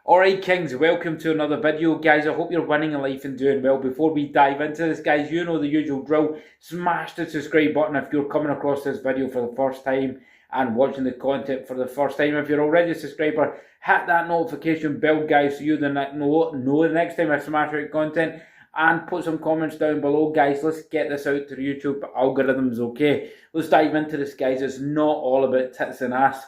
Alright Kings, welcome to another video guys. I hope you're winning in life and doing well. Before we dive into this guys, you know the usual drill. Smash the subscribe button if you're coming across this video for the first time and watching the content for the first time. If you're already a subscriber, hit that notification bell guys so you know the next time I smash out content. And put some comments down below guys. Let's get this out to the YouTube algorithms, okay? Let's dive into this guys. It's not all about tits and ass.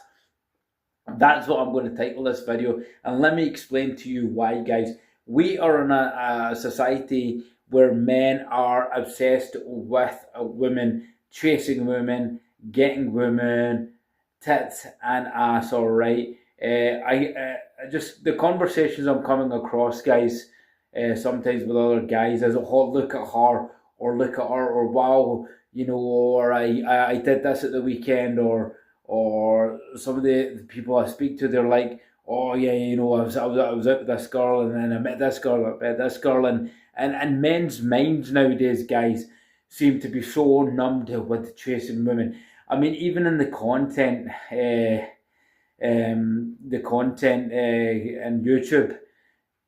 That's what I'm going to title this video, and let me explain to you why guys. We are in a society where men are obsessed with women, chasing women, getting women, tits and ass, alright. I just, the conversations I'm coming across guys, sometimes with other guys is, oh look at her, or wow, you know, or I did this at the weekend, or some of the people I speak to, they're like, oh yeah, you know, I was out with this girl, and then I met this girl, and men's minds nowadays, guys, seem to be so numbed with chasing women. I mean, even in the content, in YouTube,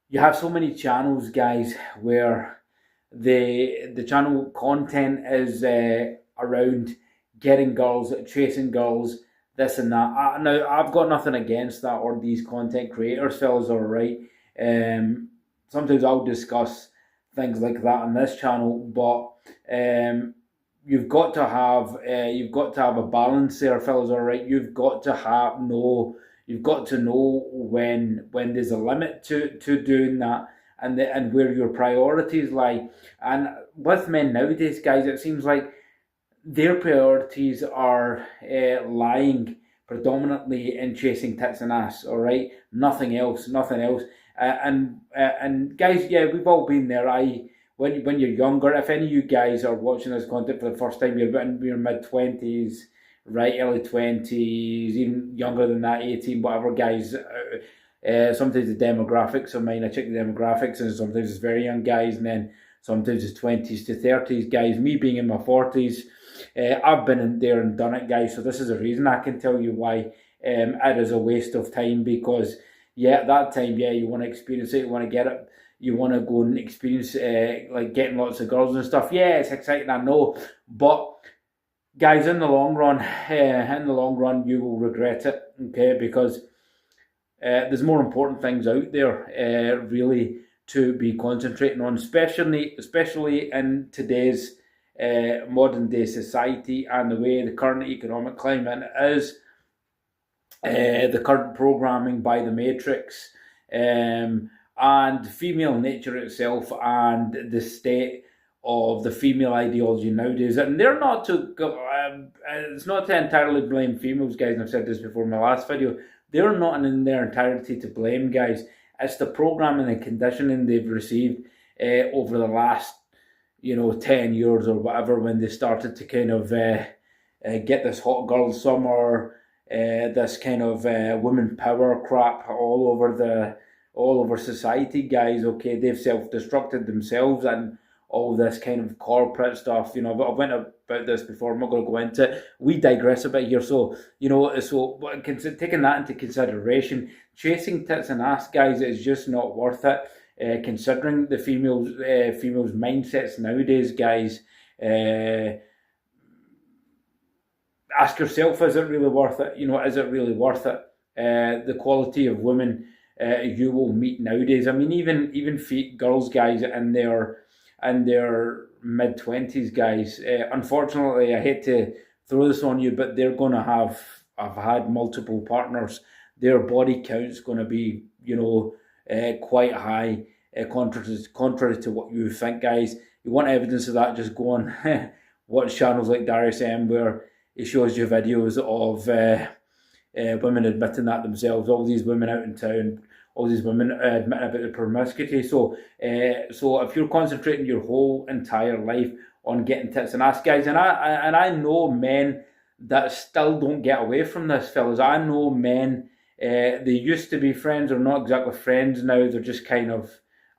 you have so many channels, guys, where the channel content is around getting girls, chasing girls, this and that. Now, I've got nothing against that or these content creators, fellas, all right. Sometimes I'll discuss things like that on this channel, but you've got to have a balance there, fellas, all right. You've got to know when there's a limit to doing that, and where your priorities lie. And with men nowadays, guys, it seems like their priorities are lying predominantly in chasing tits and ass. All right, nothing else. And guys, yeah, we've all been there. When you're younger, if any of you guys are watching this content for the first time, you're in your mid-20s, right, early 20s, even younger than that, 18, whatever, guys. Sometimes the demographics of mine, I check the demographics, and sometimes it's very young guys, and then sometimes it's 20s to 30s, guys. Me being in my 40s, I've been in there and done it, guys. So this is a reason I can tell you why it is a waste of time. Because yeah, at that time, yeah, you want to experience it, you want to get it, you want to go and experience like getting lots of girls and stuff. Yeah, it's exciting, I know, but guys, in the long run, you will regret it. Okay, because there's more important things out there, really, to be concentrating on, especially in today's modern day society and the way the current economic climate is, the current programming by the Matrix, and female nature itself, and the state of the female ideology nowadays. And they're not to it's not to entirely blame females, guys, and I've said this before in my last video. They're not in their entirety to blame, guys. It's the programming and conditioning they've received over the last 10 years or whatever, when they started to kind of get this hot girl summer, this kind of women power crap all over society, guys. Okay, they've self-destructed themselves and all this kind of corporate stuff. I've went about this before. I'm not going to go into it. We digress a bit here. So taking that into consideration, chasing tits and ass, guys, is just not worth it. Considering the females mindsets nowadays, guys, ask yourself: is it really worth it? Is it really worth it? The quality of women you will meet nowadays. I mean, even girls, guys, in their mid-20s, guys. Unfortunately, I hate to throw this on you, but they're going to have had multiple partners. Their body count's going to be, quite high, contrary to what you think, guys. You want evidence of that? Just go on watch channels like Darius M, where he shows you videos of women admitting that themselves. All these women out in town, all these women admitting about the promiscuity. So if you're concentrating your whole entire life on getting tits and ass, guys, and I know men that still don't get away from this, fellas. I know men. They used to be friends, or not exactly friends now. They're just kind of,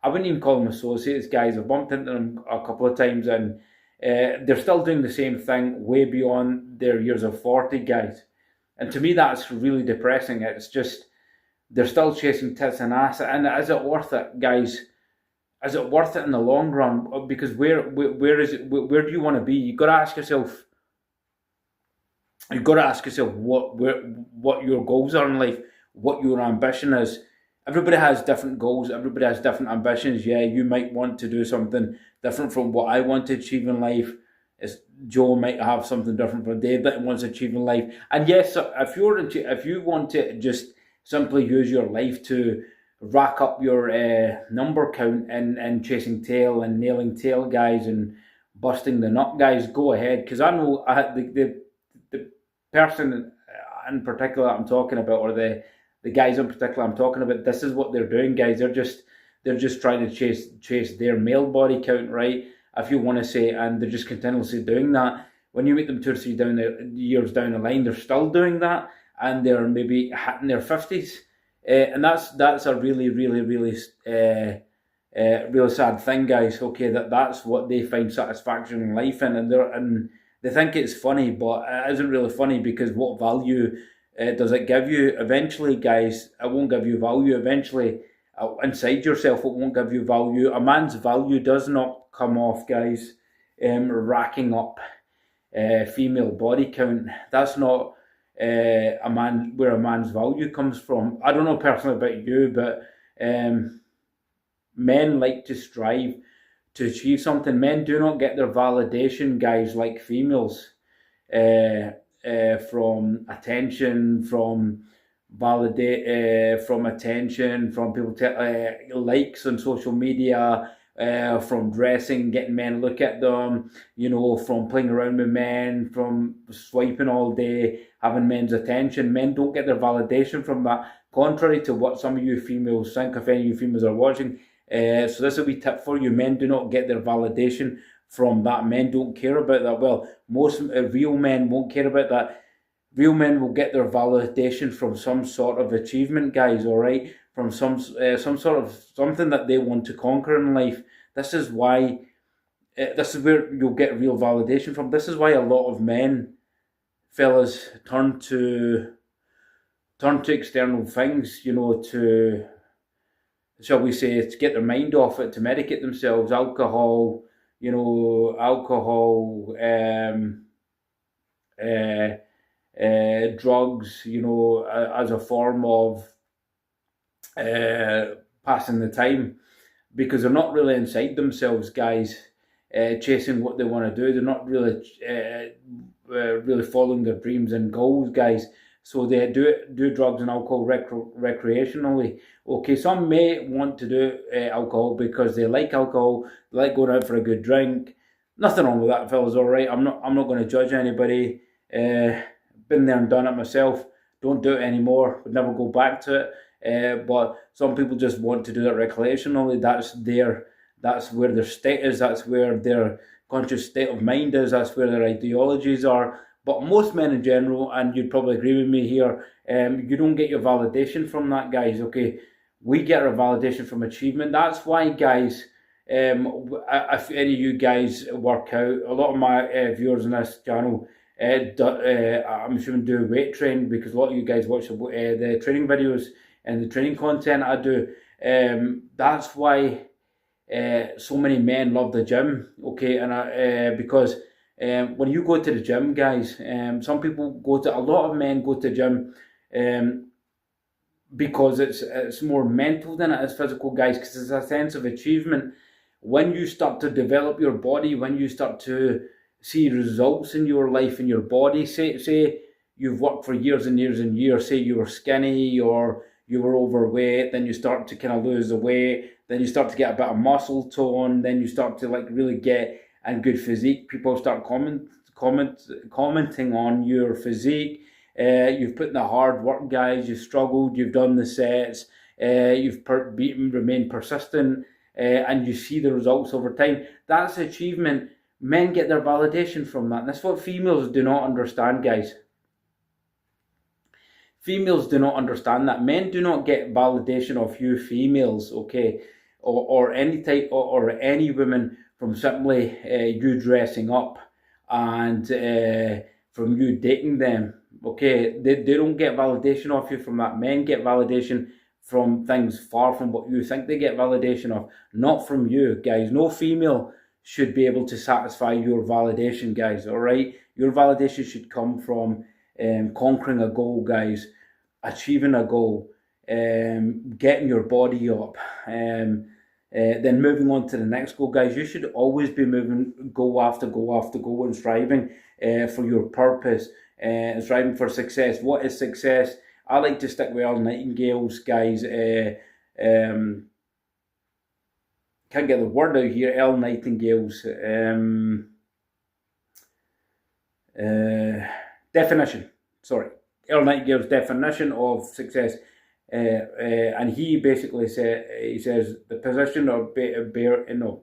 I wouldn't even call them associates, guys. I've bumped into them a couple of times, and they're still doing the same thing way beyond their years of 40, guys. And to me, that's really depressing. It's just, they're still chasing tits and ass. And is it worth it, guys? Is it worth it in the long run? Because where is it? Where do you want to be? You've got to ask yourself. You've got to ask yourself what your goals are in life, what your ambition is. Everybody has different goals. Everybody has different ambitions. Yeah, you might want to do something different from what I want to achieve in life. Joe might have something different from Dave that he wants to achieve in life. And yes, if you want to just simply use your life to rack up your number count and chasing tail and nailing tail guys and busting the nut guys, go ahead. Because I know the person in particular I'm talking about, or the guys in particular I'm talking about, this is what they're doing, guys. They're just trying to chase their male body count, right? If you want to say, and they're just continuously doing that. When you meet them 2 or 3 years down the line, they're still doing that, and they're maybe hitting their 50s, and that's a really really sad thing, guys. Okay, that's what they find satisfaction in life in, and they think it's funny, but it isn't really funny, because what value does it give you? Eventually, guys, it won't give you value. Eventually, inside yourself, it won't give you value. A man's value does not come off, guys, racking up female body count. That's not where a man's value comes from. I don't know personally about you, but men like to strive to achieve something. Men do not get their validation, guys, like females, from attention, from attention, from people likes on social media, from dressing, getting men look at them, from playing around with men, from swiping all day, having men's attention. Men don't get their validation from that, contrary to what some of you females think, if any of you females are watching. So this will be a tip for you. Men do not get their validation from that. Men don't care about that. Well, most real men won't care about that. Real men will get their validation from some sort of achievement, guys, all right? From some sort of something that they want to conquer in life. This is why, this is where you'll get real validation from. This is why a lot of men, fellas, turn to external things, to, shall we say, to get their mind off it, to medicate themselves. Alcohol, drugs, as a form of passing the time, because they're not really inside themselves, guys, chasing what they want to do. They're not really really following their dreams and goals, guys. So they do drugs and alcohol recreationally. Okay, some may want to do alcohol because they like alcohol, they like going out for a good drink. Nothing wrong with that, fellas. All right, I'm not going to judge anybody. Been there and done it myself. Don't do it anymore. Would never go back to it. But some people just want to do it recreationally. That's where their state is. That's where their conscious state of mind is. That's where their ideologies are. But most men in general, and you'd probably agree with me here, you don't get your validation from that, guys. Okay, we get our validation from achievement. That's why, guys, if any of you guys work out, a lot of my viewers on this channel, I'm assuming do weight training, because a lot of you guys watch the training videos and the training content I do. That's why so many men love the gym. Okay, and because when you go to the gym, guys, some people a lot of men go to the gym because it's more mental than it is physical, guys, because it's a sense of achievement. When you start to develop your body, when you start to see results in your life, in your body, say you've worked for years and years and years, say you were skinny or you were overweight, then you start to kind of lose the weight, then you start to get a bit of muscle tone, then you start to really get a good physique. People start commenting on your physique. You've put in the hard work, guys. You've struggled. You've done the sets. You've remained persistent, and you see the results over time. That's achievement. Men get their validation from that. And that's what females do not understand, guys. Females do not understand that. Men do not get validation of you females, okay, or any type or any women from simply you dressing up and from you dating them. Okay, they don't get validation off you from that. Men get validation from things far from what you think they get validation of, not from you, guys. No female should be able to satisfy your validation, guys, all right? Your validation should come from conquering a goal, guys, achieving a goal, getting your body up, then moving on to the next goal, guys. You should always be moving goal after goal after goal and striving for your purpose and striving for success. What is success? I like to stick with Earl Nightingale's, guys. Can't get the word out here. Earl Nightingale's definition. Sorry, Earl Nightingale's definition of success. And he basically says the position of the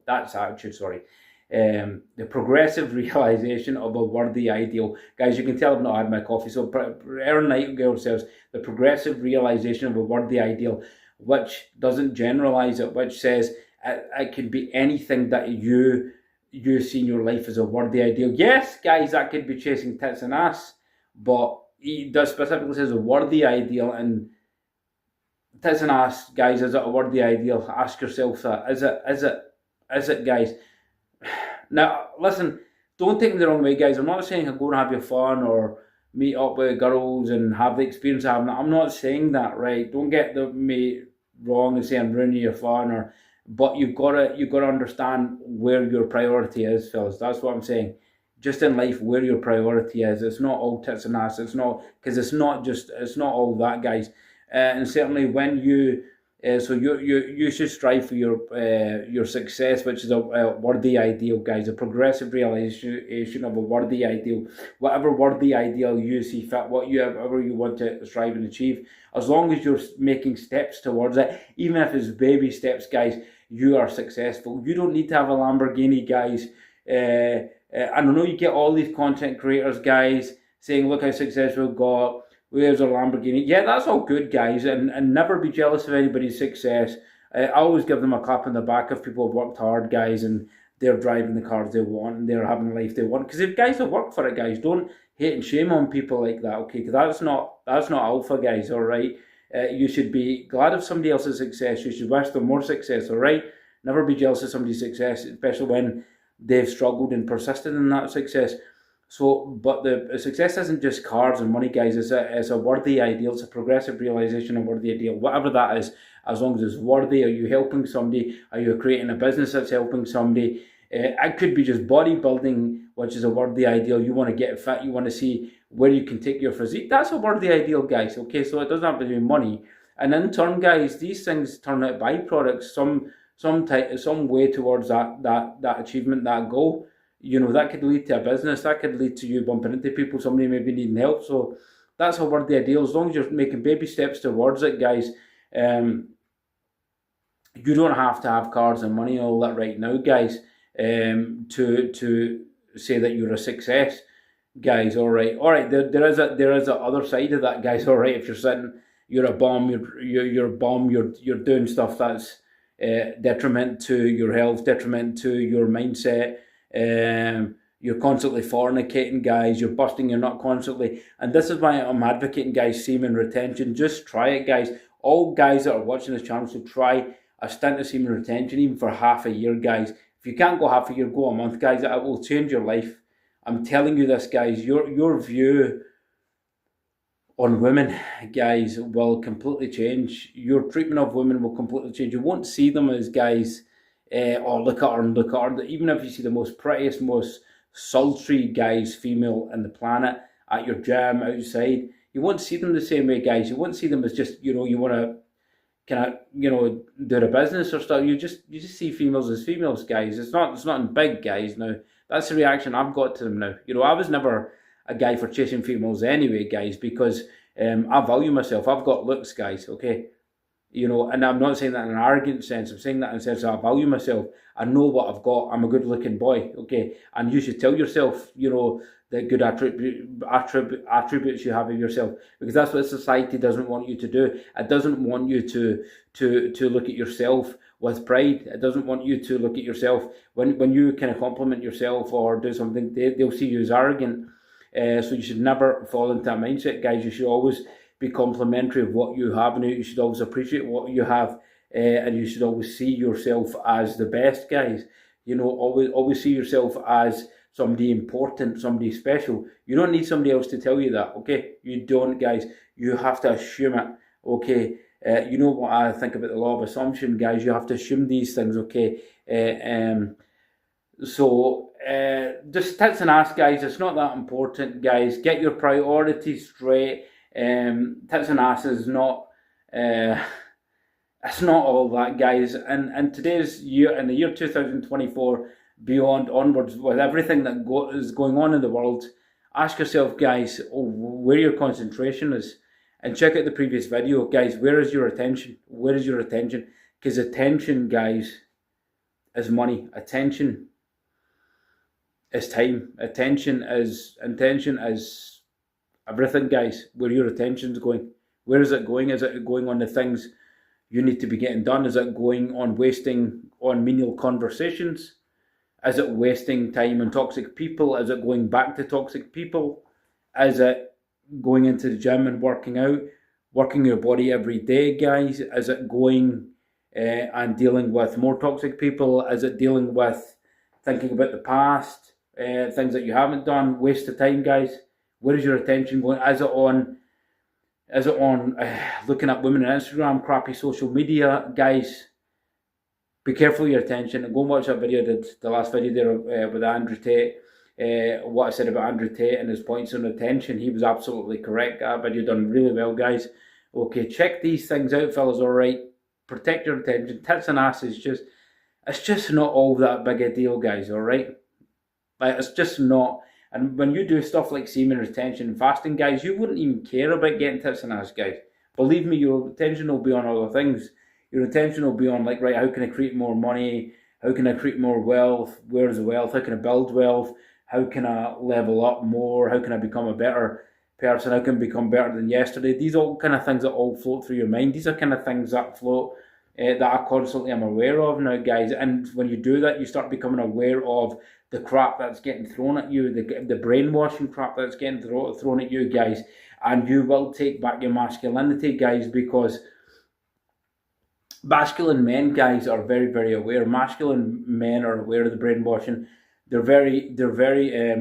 progressive realization of a worthy ideal. Guys, you can tell I've not had my coffee. So Earl Nightingale says the progressive realization of a worthy ideal, which doesn't generalize it, which says it can be anything that you see in your life as a worthy ideal. Yes, guys, that could be chasing tits and ass, but he does specifically says a worthy ideal. And tits and ass, guys, is it a worthy ideal? Ask yourself that. Is it, guys? Now, listen, don't take me the wrong way, guys. I'm not saying go and have your fun or meet up with girls and have the experience of having that. I'm not saying that, right? Don't get me wrong and say I'm ruining your fun, but you've got to understand where your priority is, fellas. That's what I'm saying. Just in life, where your priority is. It's not all tits and ass. It's not all that, guys. And certainly when you should strive for your success, which is a worthy ideal, guys. A progressive realization of a worthy ideal, whatever worthy ideal you see fit, whatever you want to strive and achieve. As long as you're making steps towards it, even if it's baby steps, guys, you are successful. You don't need to have a Lamborghini, guys. I know you get all these content creators, guys, saying, look how successful we've got. Where's a Lamborghini? Yeah, that's all good, guys, and never be jealous of anybody's success. I always give them a clap on the back if people have worked hard, guys, and they're driving the cars they want and they're having the life they want. Because if guys have worked for it, guys, don't hate and shame on people like that, okay? Because that's not alpha, guys, all right? You should be glad of somebody else's success. You should wish them more success, all right? Never be jealous of somebody's success, especially when they've struggled and persisted in that success. So, but the success isn't just cars and money, guys. It's a worthy ideal. It's a progressive realization of worthy ideal. Whatever that is, as long as it's worthy. Are you helping somebody? Are you creating a business that's helping somebody? It could be just bodybuilding, which is a worthy ideal. You want to get fit. You want to see where you can take your physique. That's a worthy ideal, guys. Okay, so it doesn't have to be money. And in turn, guys, these things turn out byproducts. Some way towards that achievement, that goal. You know, that could lead to a business. That could lead to you bumping into people. Somebody maybe needing help. So that's a worthy ideal. As long as you're making baby steps towards it, guys. You don't have to have cars and money and all that right now, guys. To say that you're a success, guys. All right. There is a other side of that, guys. All right. If you're sitting, you're a bum. You're a bum. You're doing stuff that's detriment to your health, detriment to your mindset. You're constantly fornicating, guys. You're busting your nut constantly. And this is why I'm advocating, guys, semen retention. Just try it, guys. All guys that are watching this channel should try a stint of semen retention, even for half a year, guys. If you can't go half a year, go a month, guys. It will change your life. I'm telling you this, guys. Your view on women, guys, will completely change. Your treatment of women will completely change. You won't see them as guys, oh, look at her and look at her. Even if you see the most prettiest, most sultry guys, female in the planet, at your gym, outside, you won't see them the same way, guys. You won't see them as just, you want to kind of, do a business or stuff. You just see females as females, guys. It's not in big, guys. Now, that's the reaction I've got to them now. I was never a guy for chasing females anyway, guys, because I value myself. I've got looks, guys, okay? And I'm not saying that in an arrogant sense. I'm saying that in the sense that I value myself. I know what I've got. I'm a good-looking boy, okay? And you should tell yourself, the good attributes you have of yourself, because that's what society doesn't want you to do. It doesn't want you to look at yourself with pride. It doesn't want you to look at yourself when you kind of compliment yourself or do something. They'll see you as arrogant. So you should never fall into that mindset, guys. You should always be complimentary of what you have, and you should always appreciate what you have, and you should always see yourself as the best, guys. You know, always see yourself as somebody important, somebody special. You don't need somebody else to tell you that, okay? You don't, guys. You have to assume it, okay? You know what I think about the law of assumption, guys. You have to assume these things, okay? Just tits and ass, guys. It's not that important, guys. Get your priorities straight. Tits and ass is not. It's not all that, guys. And today's year, in the year 2024, beyond onwards, with everything that is going on in the world, ask yourself, guys, where your concentration is, and check out the previous video, guys. Where is your attention? Where is your attention? Because attention, guys, is money. Attention is time. Attention is everything, guys. Where your attention's going. Where is it going? Is it going on the things you need to be getting done? Is it going on wasting on menial conversations? Is it wasting time on toxic people? Is it going back to toxic people? Is it going into the gym and working out, working your body every day, guys? Is it going and dealing with more toxic people? Is it dealing with thinking about the past, things that you haven't done, waste of time, guys? Where is your attention going? Is it on looking at women on Instagram, crappy social media, guys? Be careful of your attention, and go and watch that video I did, the last video there with Andrew Tate. What I said about Andrew Tate and his points on attention, he was absolutely correct. That video done really well, guys. Okay, check these things out, fellas, alright? Protect your attention. Tits and ass is it's just not all that big a deal, guys, alright? Like, it's just not. And when you do stuff like semen retention and fasting, guys, you wouldn't even care about getting tits and ass, guys. Believe me, your attention will be on other things. Your attention will be on, like, right, how can I create more money? How can I create more wealth? Where's the wealth? How can I build wealth? How can I level up more? How can I become a better person? How can I become better than yesterday? These are all kind of things that all float through your mind. These are kind of things that float, that I constantly am aware of now, guys. And when you do that, you start becoming aware of the crap that's getting thrown at you, the brainwashing crap that's getting thrown at you, guys. And you will take back your masculinity, guys, because masculine men, guys, are very, very aware. Masculine men are aware of the brainwashing. They're very,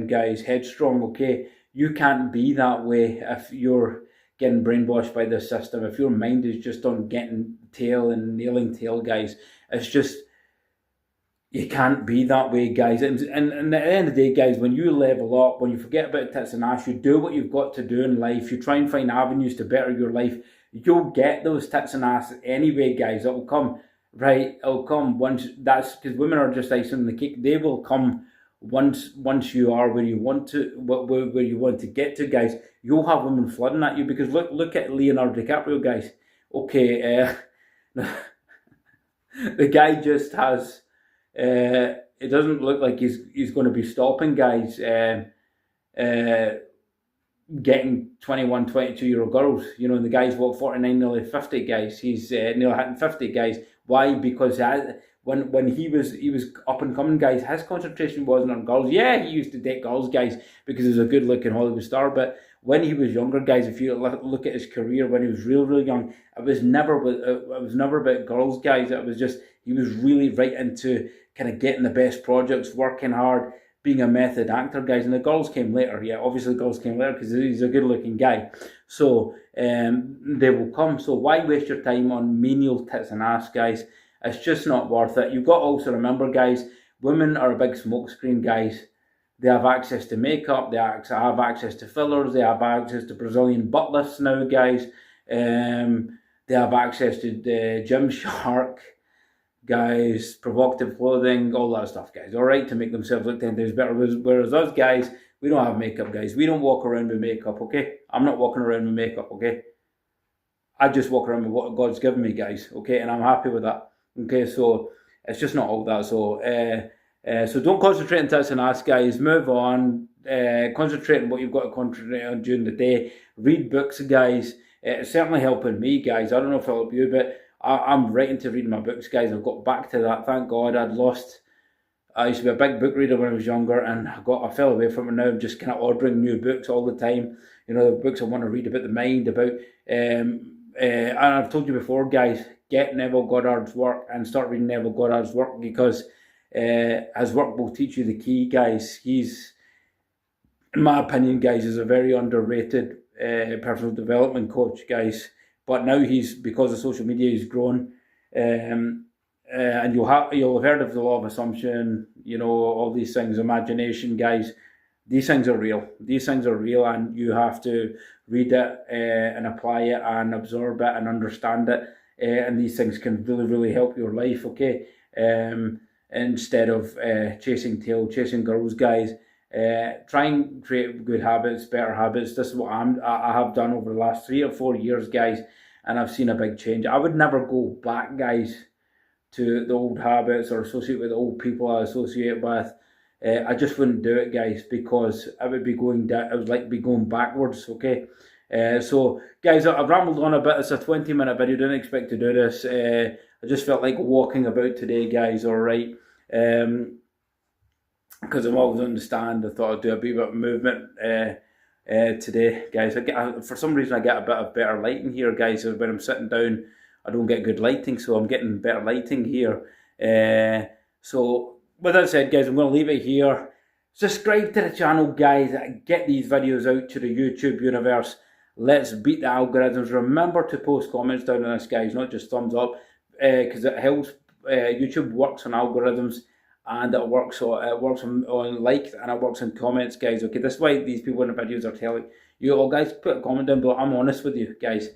guys, headstrong, okay? You can't be that way if you're getting brainwashed by this system. If your mind is just on getting tail and nailing tail, guys, it's just, you can't be that way, guys. And at the end of the day, guys, when you level up, when you forget about tits and ass, you do what you've got to do in life. You try and find avenues to better your life. You'll get those tits and ass anyway, guys. It'll come, right? It'll come once. That's because women are just icing on the cake. They will come once you are where you want to, where you want to get to, guys. You'll have women flooding at you, because look at Leonardo DiCaprio, guys. Okay, the guy just has. It doesn't look like he's going to be stopping, guys. Getting 21, 22-year-old girls, you know, and the guy's 49, nearly 50, guys. He's nearly hitting 50, guys. Why? Because when he was up and coming, guys, his concentration wasn't on girls. Yeah, he used to date girls, guys, because he's a good looking Hollywood star. But when he was younger, guys, if you look at his career when he was real young, it was never about girls, guys. It was just, he was really right into kind of getting the best projects, working hard, being a method actor, guys. And the girls came later. Yeah, obviously girls came later because he's a good looking guy. So they will come. So why waste your time on menial tits and ass, guys? It's just not worth it. You've got to also remember, guys, women are a big smokescreen, guys. They have access to makeup, they have access to fillers, they have access to Brazilian butt lifts now, guys. They have access to the Gymshark, guys, provocative clothing, all that stuff, guys. Alright, to make themselves look 10 times better. Whereas us, guys, we don't have makeup, guys. We don't walk around with makeup, okay? I'm not walking around with makeup, okay? I just walk around with what God's given me, guys, okay? And I'm happy with that. Okay, so it's just not all that. So don't concentrate on tits and ass, guys. Move on. Concentrate on what you've got to concentrate on during the day. Read books, guys. It's certainly helping me, guys. I don't know if it'll help you, but I'm right into reading my books, guys. I've got back to that. Thank God. I'd lost I used to be a big book reader when I was younger, and I fell away from it now. I'm just kind of ordering new books all the time. You know, the books I want to read about the mind, about. And I've told you before, guys, get Neville Goddard's work and start reading Neville Goddard's work, because his work will teach you the key, guys. He's, in my opinion, guys, is a very underrated personal development coach, guys. But now because of social media, he's grown. And you'll have heard of the law of assumption, you know, all these things, imagination, guys. These things are real. These things are real, and you have to read it and apply it and absorb it and understand it. And these things can really, really help your life, okay? Instead of chasing girls, guys. Try and create good habits, better habits. This is what I have done over the last 3 or 4 years, guys, and I've seen a big change. I would never go back, guys, to the old habits or associate with the old people I associate with. I just wouldn't do it, guys, because I would be going down. I would like be going backwards. Okay, so guys, I've rambled on a bit. It's a 20-minute video. Didn't expect to do this. I just felt like walking about today, guys. All right, because I'm always on the stand. I thought I'd do a bit of movement today, guys. For some reason I get a bit of better lighting here, guys. When I'm sitting down, I don't get good lighting, so I'm getting better lighting here. So with that said, guys, I'm going to leave it here. Subscribe to the channel, guys. Get these videos out to the YouTube universe. Let's beat the algorithms. Remember to post comments down on this, guys, not just thumbs up, because it helps. YouTube works on algorithms, and it works on likes, and it works on comments, guys. Okay, that's why these people in the videos are telling you all, guys, put a comment down below. I'm honest with you, guys.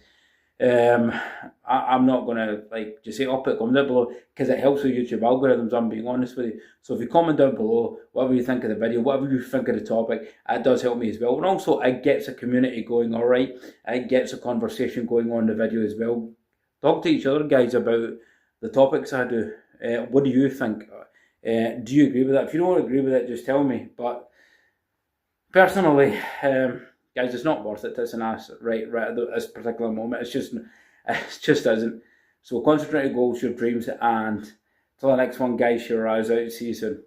I'm not gonna just say put a comment down below, because it helps with YouTube algorithms. I'm being honest with you. So if you comment down below whatever you think of the video, whatever you think of the topic, it does help me as well. And also it gets a community going, alright? It gets a conversation going on the video as well. Talk to each other, guys, about the topics I do. What do you think? Do you agree with that? If you don't agree with it, just tell me. But personally, guys, it's not worth it to an ass right at this particular moment. It just isn't. So concentrate on goals, your dreams, and till the next one, guys, your eyes out. See you soon.